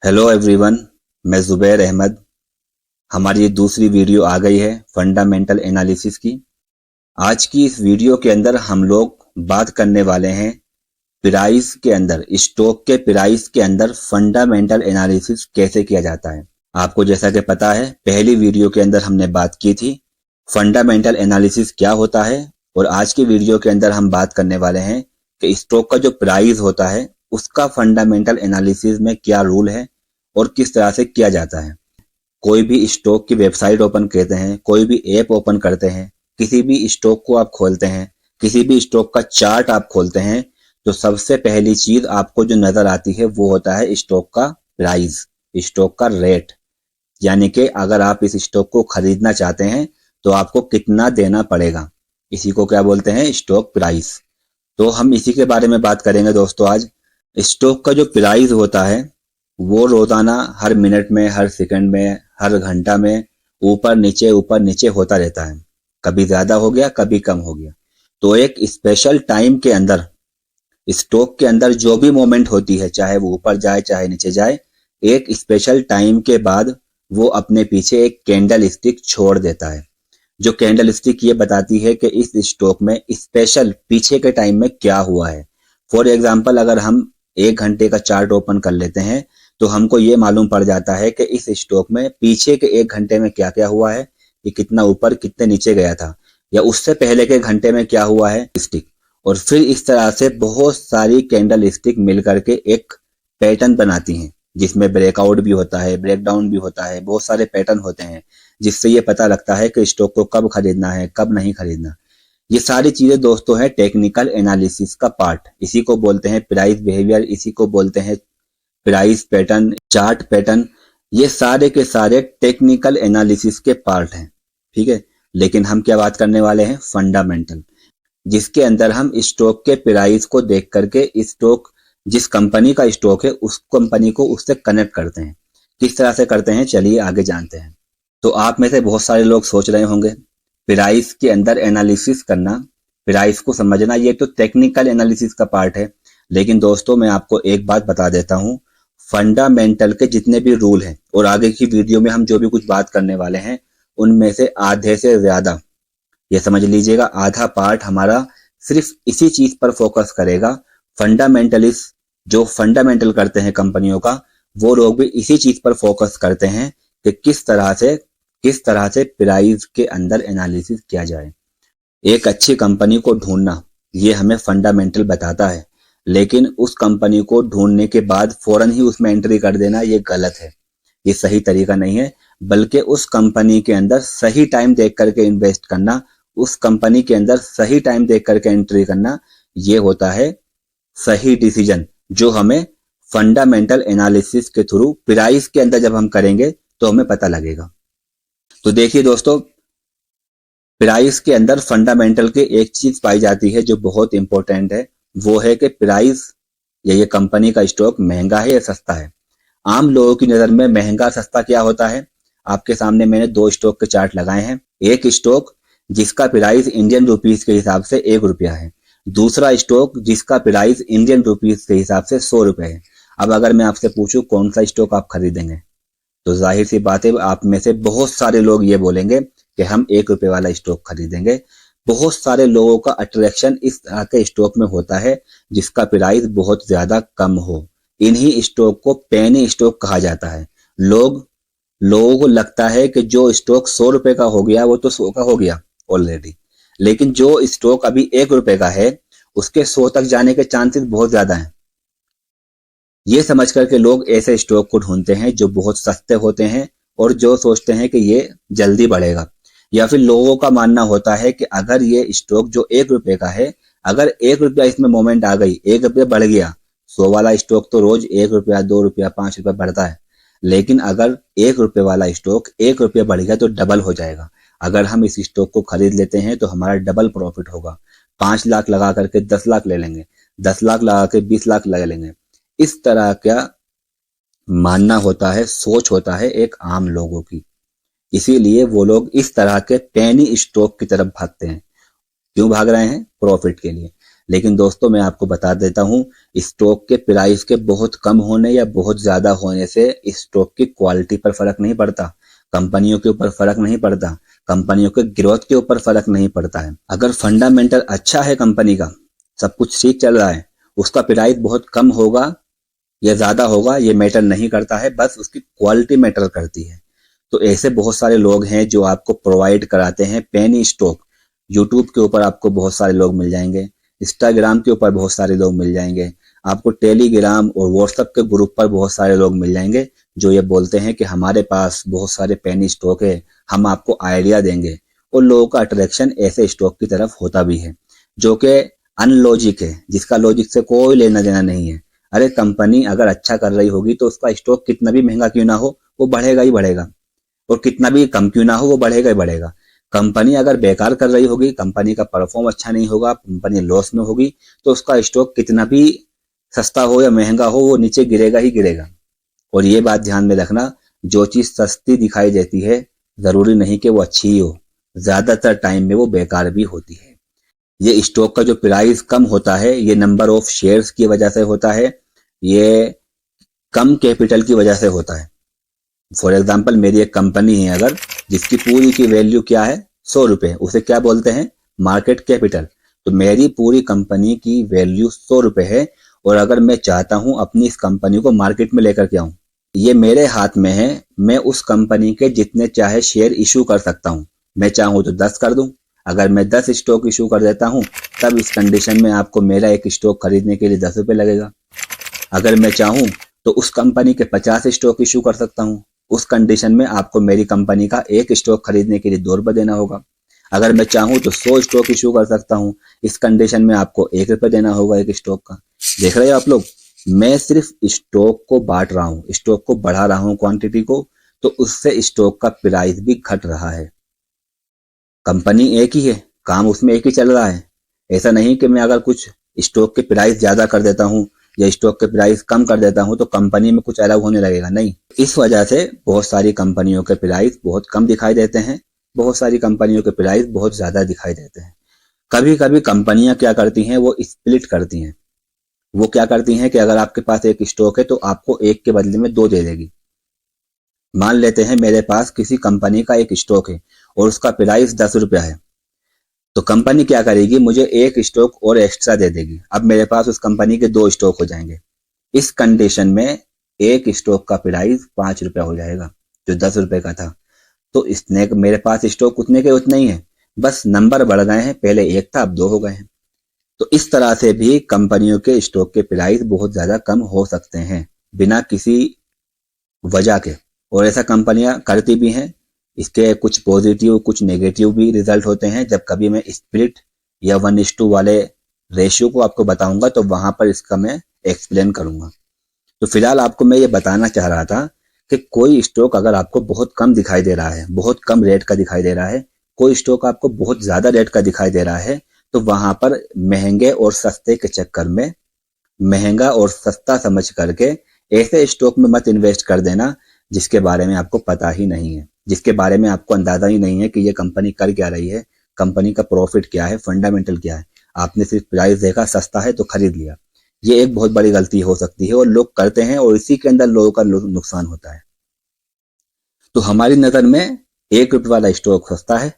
Hello everyone, मैं ज़ुबैर अहमद। हमारी ये दूसरी वीडियो आ गई है फंडामेंटल एनालिसिस की। आज की इस वीडियो के अंदर हम लोग बात करने वाले हैं प्राइस के अंदर, स्टॉक के प्राइस के अंदर फंडामेंटल एनालिसिस कैसे किया जाता है। आपको जैसा कि पता है, पहली वीडियो के अंदर हमने बात की थी फंडामेंटल एनालिसिस क्या होता है, और आज की वीडियो के अंदर हम बात करने वाले हैं कि स्टॉक का जो प्राइस होता है उसका फंडामेंटल एनालिसिस में क्या रूल है और किस तरह से किया जाता है। कोई भी स्टॉक की वेबसाइट ओपन करते हैं, कोई भी ऐप ओपन करते हैं, किसी भी स्टॉक को आप खोलते हैं, किसी भी स्टॉक का चार्ट आप खोलते हैं, तो सबसे पहली चीज आपको जो नजर आती है वो होता है स्टॉक का प्राइस, स्टॉक का रेट। यानी कि अगर आप इस स्टॉक को खरीदना चाहते हैं तो आपको कितना देना पड़ेगा, इसी को क्या बोलते हैं, स्टॉक प्राइस। तो हम इसी के बारे में बात करेंगे दोस्तों आज। स्टॉक का जो प्राइस होता है वो रोजाना, हर मिनट में, हर सेकंड में, हर घंटा में ऊपर नीचे होता रहता है। कभी ज्यादा हो गया, कभी कम हो गया। तो एक स्पेशल टाइम के अंदर स्टॉक के अंदर जो भी मोमेंट होती है, चाहे वो ऊपर जाए चाहे नीचे जाए, एक स्पेशल टाइम के बाद वो अपने पीछे एक कैंडल स्टिक छोड़ देता है। जो कैंडल स्टिक ये बताती है कि इस स्टॉक में स्पेशल पीछे के टाइम में क्या हुआ है। फॉर एग्जाम्पल, अगर हम 1 घंटे का चार्ट ओपन कर लेते हैं तो हमको ये मालूम पड़ जाता है कि इस स्टॉक में पीछे के 1 घंटे में क्या क्या हुआ है, ये कितना ऊपर कितने नीचे गया था, या उससे पहले के घंटे में क्या हुआ है स्टिक। और फिर इस तरह से बहुत सारी कैंडल स्टिक मिल करके एक पैटर्न बनाती हैं, जिसमें ब्रेकआउट भी होता है, ब्रेकडाउन भी होता है, बहुत सारे पैटर्न होते हैं, जिससे ये पता लगता है कि स्टॉक को कब खरीदना है, कब नहीं खरीदना। ये सारी चीजें दोस्तों है टेक्निकल एनालिसिस का पार्ट। इसी को बोलते हैं प्राइस बिहेवियर, इसी को बोलते हैं प्राइस पैटर्न, चार्ट पैटर्न। ये सारे के सारे टेक्निकल एनालिसिस के पार्ट हैं, ठीक है। लेकिन हम क्या बात करने वाले हैं, फंडामेंटल, जिसके अंदर हम स्टॉक के प्राइस को देख करके स्टॉक, जिस कंपनी का स्टॉक है उस कंपनी को उससे कनेक्ट करते हैं। किस तरह से करते हैं, चलिए आगे जानते हैं। तो आप में से बहुत सारे लोग सोच रहे होंगे, प्राइस के अंदर एनालिसिस करना, प्राइस को समझना, ये तो टेक्निकल एनालिसिस का पार्ट है। लेकिन दोस्तों मैं आपको एक बात बता देता हूं, फंडामेंटल के जितने भी रूल हैं और आगे की वीडियो में हम जो भी कुछ बात करने वाले हैं, उनमें से आधे से ज्यादा, ये समझ लीजिएगा, आधा पार्ट हमारा सिर्फ इसी चीज पर फोकस करेगा। फंडामेंटलिस्ट जो फंडामेंटल करते हैं कंपनियों का, वो लोग भी इसी चीज पर फोकस करते हैं कि किस तरह से प्राइस के अंदर एनालिसिस किया जाए। एक अच्छी कंपनी को ढूंढना, ये हमें फंडामेंटल बताता है। लेकिन उस कंपनी को ढूंढने के बाद फौरन ही उसमें एंट्री कर देना, ये गलत है, ये सही तरीका नहीं है। बल्कि उस कंपनी के अंदर सही टाइम देख करके इन्वेस्ट करना, उस कंपनी के अंदर सही टाइम देख करके एंट्री करना, ये होता है सही डिसीजन, जो हमें फंडामेंटल एनालिसिस के थ्रू प्राइस के अंदर जब हम करेंगे तो हमें पता लगेगा। तो देखिए दोस्तों, प्राइस के अंदर फंडामेंटल के एक चीज पाई जाती है जो बहुत इंपॉर्टेंट है, वो है कि प्राइस या ये कंपनी का स्टॉक महंगा है या सस्ता है। आम लोगों की नजर में महंगा सस्ता क्या होता है, आपके सामने मैंने 2 स्टॉक के चार्ट लगाए हैं। एक स्टॉक जिसका प्राइस इंडियन रुपीस के हिसाब से 1 रुपया है, दूसरा स्टॉक जिसका प्राइस इंडियन रुपीस के हिसाब से 100 रुपए है। अब अगर मैं आपसे पूछूं कौन सा स्टॉक आप खरीदेंगे, तो जाहिर सी बात है आप में से बहुत सारे लोग ये बोलेंगे कि हम 1 रुपए वाला स्टॉक खरीदेंगे। बहुत सारे लोगों का अट्रैक्शन इस तरह के स्टॉक में होता है जिसका प्राइस बहुत ज्यादा कम हो। इन्हीं स्टॉक को पेनी स्टॉक कहा जाता है। लोगों को लगता है कि जो स्टॉक 100 रुपए का हो गया वो तो 100 का हो गया ऑलरेडी, लेकिन जो स्टॉक अभी 1 रुपए का है उसके 100 तक जाने के चांसेस बहुत ज्यादा हैं। ये समझ करके लोग ऐसे स्टॉक को ढूंढते हैं जो बहुत सस्ते होते हैं और जो सोचते हैं कि ये जल्दी बढ़ेगा। या फिर लोगों का मानना होता है कि अगर ये स्टॉक जो 1 रुपए का है, अगर 1 रुपया इसमें मोमेंट आ गई, 1 रुपया बढ़ गया, 100 वाला स्टॉक तो रोज 1 रुपया, 2 रुपया, 5 रुपया बढ़ता है, लेकिन अगर 1 रुपए वाला स्टॉक 1 रुपया बढ़ गया तो डबल हो जाएगा। अगर हम इस स्टॉक को खरीद लेते हैं तो हमारा डबल प्रॉफिट होगा। 5 लाख लगा करके 10 लाख ले लेंगे, 10 लाख लगा के 20 लाख ले लेंगे। इस तरह का मानना होता है, सोच होता है एक आम लोगों की। इसीलिए वो लोग इस तरह के पेनी स्टॉक की तरफ भागते हैं। क्यों भाग रहे हैं, प्रॉफिट के लिए। लेकिन दोस्तों मैं आपको बता देता हूँ, स्टॉक के प्राइस के बहुत कम होने या बहुत ज्यादा होने से स्टॉक की क्वालिटी पर फर्क नहीं पड़ता, कंपनियों के ऊपर फर्क नहीं पड़ता, कंपनियों के ग्रोथ के ऊपर फर्क नहीं पड़ता है। अगर फंडामेंटल अच्छा है कंपनी का, सब कुछ ठीक चल रहा है, उसका प्राइस बहुत कम होगा या ज्यादा होगा ये मैटर नहीं करता है, बस उसकी क्वालिटी मैटर करती है। तो ऐसे बहुत सारे लोग हैं जो आपको प्रोवाइड कराते हैं पेनी स्टॉक। यूट्यूब के ऊपर आपको बहुत सारे लोग मिल जाएंगे, इंस्टाग्राम के ऊपर बहुत सारे लोग मिल जाएंगे, आपको टेलीग्राम और व्हाट्सएप के ग्रुप पर बहुत सारे लोग मिल जाएंगे जो ये बोलते हैं कि हमारे पास बहुत सारे पेनी स्टॉक है, हम आपको आइडिया देंगे। और लोगों का अट्रैक्शन ऐसे स्टॉक की तरफ होता भी है जो कि अनलॉजिक है, जिसका लॉजिक से कोई लेना देना नहीं है। अरे कंपनी अगर अच्छा कर रही होगी तो उसका स्टॉक कितना भी महंगा क्यों ना हो वो बढ़ेगा ही बढ़ेगा, और कितना भी कम क्यों ना हो वो बढ़ेगा ही बढ़ेगा। कंपनी अगर बेकार कर रही होगी, कंपनी का परफॉर्म अच्छा नहीं होगा, कंपनी लॉस में होगी, तो उसका स्टॉक कितना भी सस्ता हो या महंगा हो वो नीचे गिरेगा ही गिरेगा। और ये बात ध्यान में रखना, जो चीज सस्ती दिखाई देती है जरूरी नहीं कि वो अच्छी ही हो, ज्यादातर टाइम में वो बेकार भी होती है। ये स्टॉक का जो प्राइस कम होता है ये नंबर ऑफ शेयर्स की वजह से होता है, ये कम कैपिटल की वजह से होता है। फॉर एग्जाम्पल मेरी एक कंपनी है अगर, जिसकी पूरी की वैल्यू क्या है 100 रुपए, उसे क्या बोलते हैं मार्केट कैपिटल। तो मेरी पूरी कंपनी की वैल्यू 100 रुपए है, और अगर मैं चाहता हूं अपनी इस कंपनी को मार्केट में लेकर के आऊं, ये मेरे हाथ में है। मैं उस कंपनी के जितने चाहे शेयर इशू कर सकता हूं, मैं चाहूं तो 10 कर दूं। अगर मैं 10 स्टॉक इशू कर देता हूं तब इस कंडीशन में आपको मेरा एक स्टॉक खरीदने के लिए 10 रुपए लगेगा। अगर मैं चाहूं तो उस कंपनी के 50 स्टॉक इशू कर सकता हूं, उस कंडीशन में आपको मेरी कंपनी का एक स्टॉक खरीदने के लिए 2 रुपए देना होगा। अगर मैं चाहूं तो 100 स्टॉक इशू कर सकता हूं, इस कंडीशन में आपको 1 रुपए देना होगा एक स्टॉक का। देख रहे हो आप लोग, मैं सिर्फ स्टॉक को बांट रहा हूं, स्टॉक को बढ़ा रहा हूं क्वांटिटी को, तो उससे स्टॉक का प्राइस भी घट रहा है। कंपनी एक ही है, काम उसमें एक ही चल रहा है। ऐसा नहीं कि मैं अगर कुछ स्टॉक के प्राइस ज्यादा कर देता हूं या स्टॉक के प्राइस कम कर देता हूं तो कंपनी में कुछ अलग होने लगेगा, नहीं। इस वजह से बहुत सारी कंपनियों के प्राइस बहुत कम दिखाई देते हैं, बहुत सारी कंपनियों के प्राइस बहुत ज्यादा दिखाई देते हैं। कभी कभी कंपनियां क्या करती हैं, वो स्प्लिट करती हैं। वो क्या करती हैं कि अगर आपके पास एक स्टॉक है तो आपको एक के बदले में 2 दे देगी। मान लेते हैं मेरे पास किसी कंपनी का एक स्टॉक है और उसका प्राइस 10 रुपया है, तो कंपनी क्या करेगी, मुझे एक स्टॉक और एक्स्ट्रा दे देगी। अब मेरे पास उस कंपनी के 2 स्टॉक हो जाएंगे। इस कंडीशन में एक स्टॉक का प्राइस 5 रुपया हो जाएगा जो 10 रुपए का था। तो इसने मेरे पास स्टॉक उतने के उतने ही है, बस नंबर बढ़ गए हैं, पहले 1 था अब 2 हो गए हैं। तो इस तरह से भी कंपनियों के स्टॉक के प्राइस बहुत ज्यादा कम हो सकते हैं बिना किसी वजह के, और ऐसा कंपनियां करती भी हैं। इसके कुछ पॉजिटिव कुछ नेगेटिव भी रिजल्ट होते हैं। जब कभी मैं स्प्लिट या 1:2 वाले रेशियो को आपको बताऊंगा तो वहां पर इसका मैं एक्सप्लेन करूंगा। तो फिलहाल आपको मैं ये बताना चाह रहा था कि कोई स्टॉक अगर आपको बहुत कम दिखाई दे रहा है, बहुत कम रेट का दिखाई दे रहा है, कोई स्टॉक आपको बहुत ज्यादा रेट का दिखाई दे रहा है, तो वहां पर महंगे और सस्ते के चक्कर में, महंगा और सस्ता समझ करके ऐसे स्टॉक में मत इन्वेस्ट कर देना जिसके बारे में आपको पता ही नहीं है, जिसके बारे में आपको अंदाजा ही नहीं है कि ये कंपनी कर क्या रही है, कंपनी का प्रॉफिट क्या है, फंडामेंटल क्या है। आपने सिर्फ प्राइस देखा, सस्ता है तो खरीद लिया। ये एक बहुत बड़ी गलती हो सकती है और लोग करते हैं, और इसी के अंदर लोगों का नुकसान होता है। तो हमारी नजर में 1 रुपये वाला स्टॉक सस्ता है,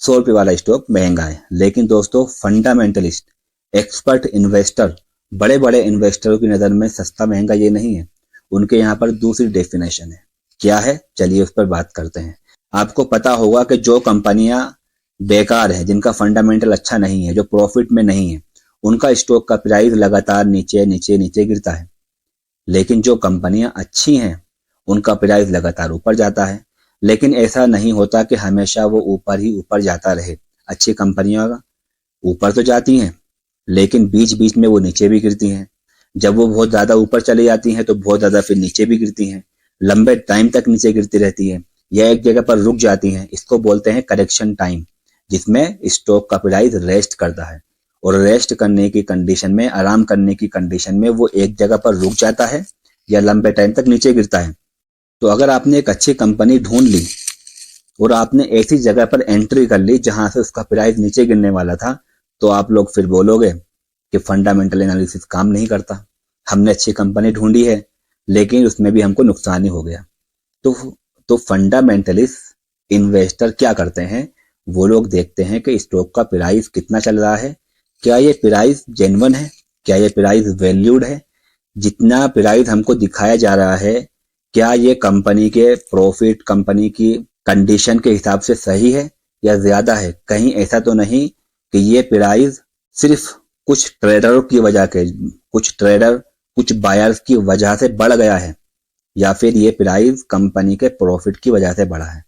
100 रुपये वाला स्टॉक महंगा है। लेकिन दोस्तों फंडामेंटलिस्ट, एक्सपर्ट इन्वेस्टर, बड़े बड़े इन्वेस्टरों की नजर में सस्ता महंगा ये नहीं है, उनके यहाँ पर दूसरी डेफिनेशन है। क्या है, चलिए उस पर बात करते हैं। आपको पता होगा कि जो कंपनियां बेकार है, जिनका फंडामेंटल अच्छा नहीं है, जो प्रॉफिट में नहीं है, उनका स्टॉक का प्राइस लगातार नीचे नीचे नीचे गिरता है। लेकिन जो कंपनियां अच्छी हैं उनका प्राइस लगातार ऊपर जाता है। लेकिन ऐसा नहीं होता कि हमेशा वो ऊपर ही ऊपर जाता रहे। अच्छी कंपनियां ऊपर तो जाती हैं लेकिन बीच बीच में वो नीचे भी गिरती हैं। जब वो बहुत ज्यादा ऊपर चली जाती हैं तो बहुत ज्यादा फिर नीचे भी गिरती हैं, लंबे टाइम तक नीचे गिरती रहती है, या एक जगह पर रुक जाती हैं। इसको बोलते हैं करेक्शन टाइम, जिसमें स्टॉक का प्राइस रेस्ट करता है, और रेस्ट करने की कंडीशन में, आराम करने की कंडीशन में वो एक जगह पर रुक जाता है या लंबे टाइम तक नीचे गिरता है। तो अगर आपने एक अच्छी कंपनी ढूंढ ली और आपने ऐसी जगह पर एंट्री कर ली जहां से उसका प्राइस नीचे गिरने वाला था, तो आप लोग फिर बोलोगे कि फंडामेंटल एनालिसिस काम नहीं करता, हमने अच्छी कंपनी ढूंढी है लेकिन उसमें भी हमको नुकसान ही हो गया। तो फंडामेंटलिस्ट इन्वेस्टर क्या करते हैं, वो लोग देखते हैं कि स्टॉक का प्राइस कितना चल रहा है, क्या ये प्राइस जेन्युइन है, क्या ये प्राइस वैल्यूड है, जितना प्राइस हमको दिखाया जा रहा है क्या ये कंपनी के प्रॉफिट, कंपनी की कंडीशन के हिसाब से सही है या ज्यादा है। कहीं ऐसा तो नहीं कि ये प्राइस सिर्फ कुछ ट्रेडरों की वजह के, कुछ बायर्स की वजह से बढ़ गया है, या फिर ये प्राइस कंपनी के प्रॉफिट की वजह से बढ़ा है।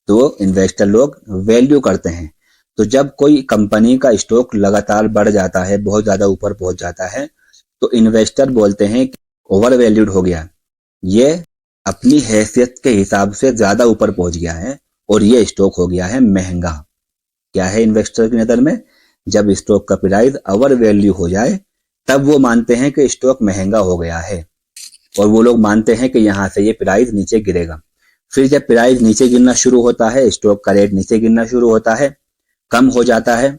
तो इन्वेस्टर लोग वैल्यू करते हैं। तो जब कोई कंपनी का स्टॉक लगातार बढ़ जाता है, बहुत ज्यादा ऊपर पहुंच जाता है, तो इन्वेस्टर बोलते हैं कि ओवर वैल्यूड हो गया, ये अपनी हैसियत के हिसाब से ज्यादा ऊपर पहुंच गया है और ये स्टॉक हो गया है महंगा। क्या है इन्वेस्टर की नजर में, जब स्टॉक का प्राइस ओवर वैल्यू हो जाए तब वो मानते हैं कि स्टॉक महंगा हो गया है और वो लोग मानते हैं कि यहाँ से ये प्राइस नीचे गिरेगा। फिर जब प्राइस नीचे गिरना शुरू होता है, स्टॉक का रेट नीचे गिरना शुरू होता है, कम हो जाता है,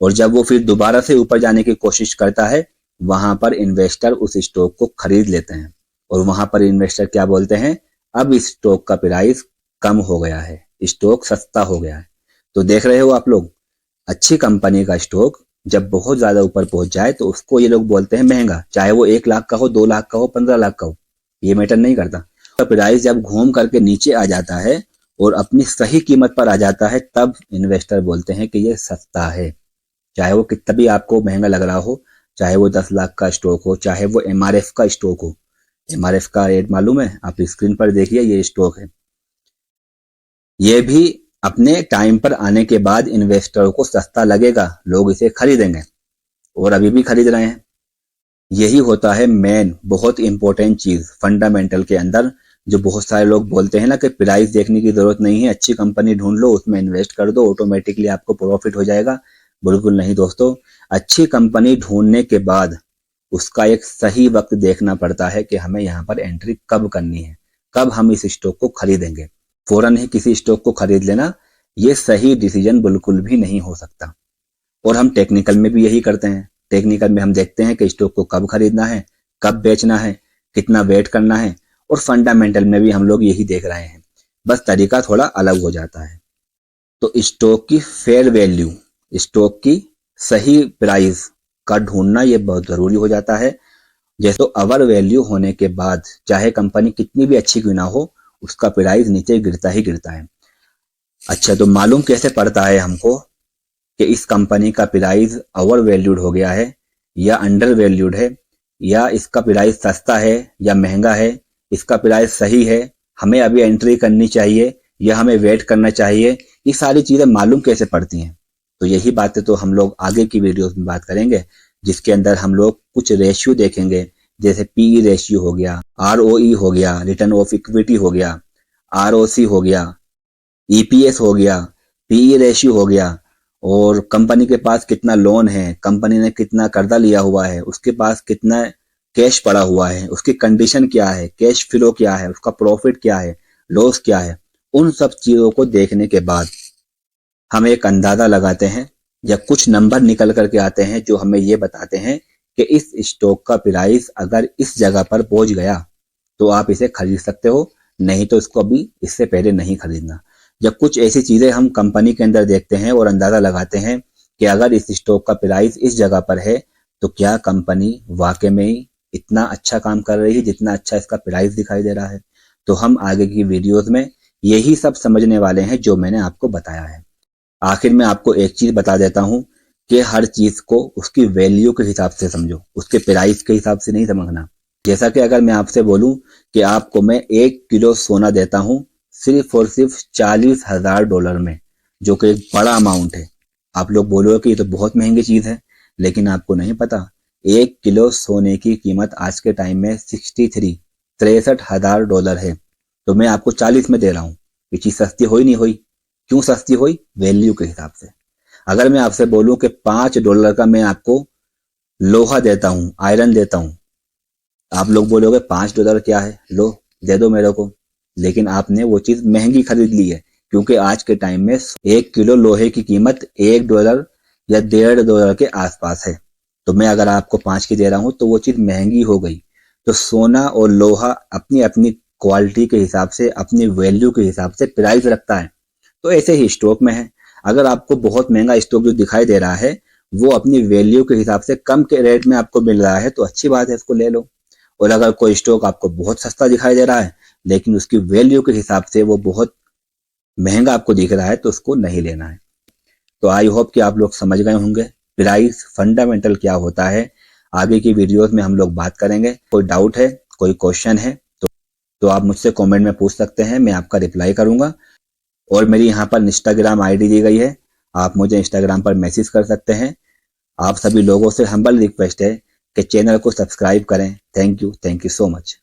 और जब वो फिर दोबारा से ऊपर जाने की कोशिश करता है, वहां पर इन्वेस्टर उस स्टॉक को खरीद लेते हैं और वहां पर इन्वेस्टर क्या बोलते हैं, अब इस स्टॉक का प्राइस कम हो गया है, स्टॉक सस्ता हो गया है। तो देख रहे हो आप लोग, अच्छी कंपनी का स्टॉक जब बहुत ज्यादा ऊपर पहुंच जाए तो उसको ये लोग बोलते हैं महंगा, चाहे वो 1 लाख का हो, 2 लाख का हो, 15 लाख का हो, ये मैटर नहीं करता। तो प्राइस जब घूम करके नीचे आ जाता है और अपनी सही कीमत पर आ जाता है, तब इन्वेस्टर बोलते हैं कि ये सस्ता है। चाहे वो कितना भी आपको महंगा लग रहा हो, चाहे वो 10 लाख का स्टॉक हो, चाहे वो MRF का स्टॉक हो। MRF का रेट मालूम है, आप स्क्रीन पर देखिए, ये स्टॉक है। ये भी अपने टाइम पर आने के बाद इन्वेस्टर को सस्ता लगेगा, लोग इसे खरीदेंगे और अभी भी खरीद रहे हैं। यही होता है मेन बहुत इंपॉर्टेंट चीज फंडामेंटल के अंदर, जो बहुत सारे लोग बोलते हैं ना कि प्राइस देखने की जरूरत नहीं है, अच्छी कंपनी ढूंढ लो, उसमें इन्वेस्ट कर दो, ऑटोमेटिकली आपको प्रॉफिट हो जाएगा। बिल्कुल नहीं दोस्तों, अच्छी कंपनी ढूंढने के बाद उसका एक सही वक्त देखना पड़ता है कि हमें यहाँ पर एंट्री कब करनी है, कब हम इस स्टॉक को खरीदेंगे। फौरन ही किसी स्टॉक को खरीद लेना ये सही डिसीजन बिल्कुल भी नहीं हो सकता। और हम टेक्निकल में भी यही करते हैं। टेक्निकल में हम देखते हैं कि स्टॉक को कब खरीदना है, कब बेचना है, कितना वेट करना है, और फंडामेंटल में भी हम लोग यही देख रहे हैं, बस तरीका थोड़ा अलग हो जाता है। तो स्टॉक की फेयर वैल्यू, स्टॉक की सही प्राइस का ढूंढना ये बहुत जरूरी हो जाता है। जैसे तो ओवर वैल्यू होने के बाद चाहे कंपनी कितनी भी अच्छी क्यों ना हो, उसका प्राइस नीचे गिरता ही गिरता है। अच्छा, तो मालूम कैसे पड़ता है हमको कि इस कंपनी का प्राइस ओवर वैल्यूड हो गया है या अंडर वैल्यूड है, या इसका प्राइस सस्ता है या महंगा है, इसका प्राइस सही है, हमें अभी एंट्री करनी चाहिए या हमें वेट करना चाहिए, ये सारी चीजें मालूम कैसे पड़ती हैं। तो यही बातें तो हम लोग आगे की वीडियोस में बात करेंगे, जिसके अंदर हम लोग कुछ रेशियो देखेंगे, जैसे PE रेशियो हो गया, ROE हो गया, रिटर्न ऑफ इक्विटी हो गया, ROC हो गया, EPS हो गया, PE रेशियो हो गया, और कंपनी के पास कितना लोन है, कंपनी ने कितना कर्जा लिया हुआ है, उसके पास कितना कैश पड़ा हुआ है, उसकी कंडीशन क्या है, कैश फ्लो क्या है, उसका प्रॉफिट क्या है, लॉस क्या है। उन सब चीजों को देखने के बाद हम एक अंदाजा लगाते हैं या कुछ नंबर निकल करके आते हैं जो हमें ये बताते हैं कि इस स्टॉक का प्राइस अगर इस जगह पर पहुंच गया तो आप इसे खरीद सकते हो, नहीं तो इसको अभी इससे पहले नहीं खरीदना। जब कुछ ऐसी चीजें हम कंपनी के अंदर देखते हैं और अंदाजा लगाते हैं कि अगर इस स्टॉक का प्राइस इस जगह पर है तो क्या कंपनी वाकई में ही इतना अच्छा काम कर रही है जितना अच्छा इसका प्राइस दिखाई दे रहा है। तो हम आगे की वीडियोस में यही सब समझने वाले हैं जो मैंने आपको बताया है। आखिर में आपको एक चीज बता देता हूं कि हर चीज को उसकी वैल्यू के हिसाब से समझो, उसके प्राइस के हिसाब से नहीं समझना। जैसा कि अगर मैं आपसे बोलूं कि आपको मैं 1 किलो सोना देता हूं सिर्फ और सिर्फ $40,000 में, जो कि एक बड़ा अमाउंट है, आप लोग बोलोगे कि ये तो बहुत महंगी चीज है, लेकिन आपको नहीं पता 1 किलो सोने की कीमत आज के टाइम में $63,000 है। तो मैं आपको 40 में दे रहा हूँ, ये चीज सस्ती हुई नहीं हुई। क्यों सस्ती हुई? वैल्यू के हिसाब से। अगर मैं आपसे बोलूं कि $5 का मैं आपको लोहा देता हूं, आयरन देता हूं, आप लोग बोलोगे $5 क्या है, लो दे दो मेरे को। लेकिन आपने वो चीज महंगी खरीद ली है, क्योंकि आज के टाइम में 1 किलो लोहे की कीमत $1 या $1.5 के आसपास है। तो मैं अगर आपको 5 की दे रहा हूं तो वो चीज महंगी हो गई। तो सोना और लोहा अपनी अपनी क्वालिटी के हिसाब से, अपनी वैल्यू के हिसाब से प्राइस रखता है। तो ऐसे ही स्टॉक में है, अगर आपको बहुत महंगा स्टॉक जो दिखाई दे रहा है वो अपनी वैल्यू के हिसाब से कम के रेट में आपको मिल रहा है तो अच्छी बात है, इसको ले लो। और अगर कोई स्टॉक आपको बहुत सस्ता दिखाई दे रहा है लेकिन उसकी वैल्यू के हिसाब से वो बहुत महंगा आपको दिख रहा है तो उसको नहीं लेना है। तो आई होप कि आप लोग समझ गए होंगे प्राइस फंडामेंटल क्या होता है। आगे की वीडियोस में हम लोग बात करेंगे। कोई डाउट है, कोई क्वेश्चन है तो आप मुझसे कमेंट में पूछ सकते हैं, मैं आपका रिप्लाई करूंगा। और मेरी यहाँ पर इंस्टाग्राम आईडी दी गई है, आप मुझे इंस्टाग्राम पर मैसेज कर सकते हैं। आप सभी लोगों से हम्बल रिक्वेस्ट है कि चैनल को सब्सक्राइब करें। Thank you so much.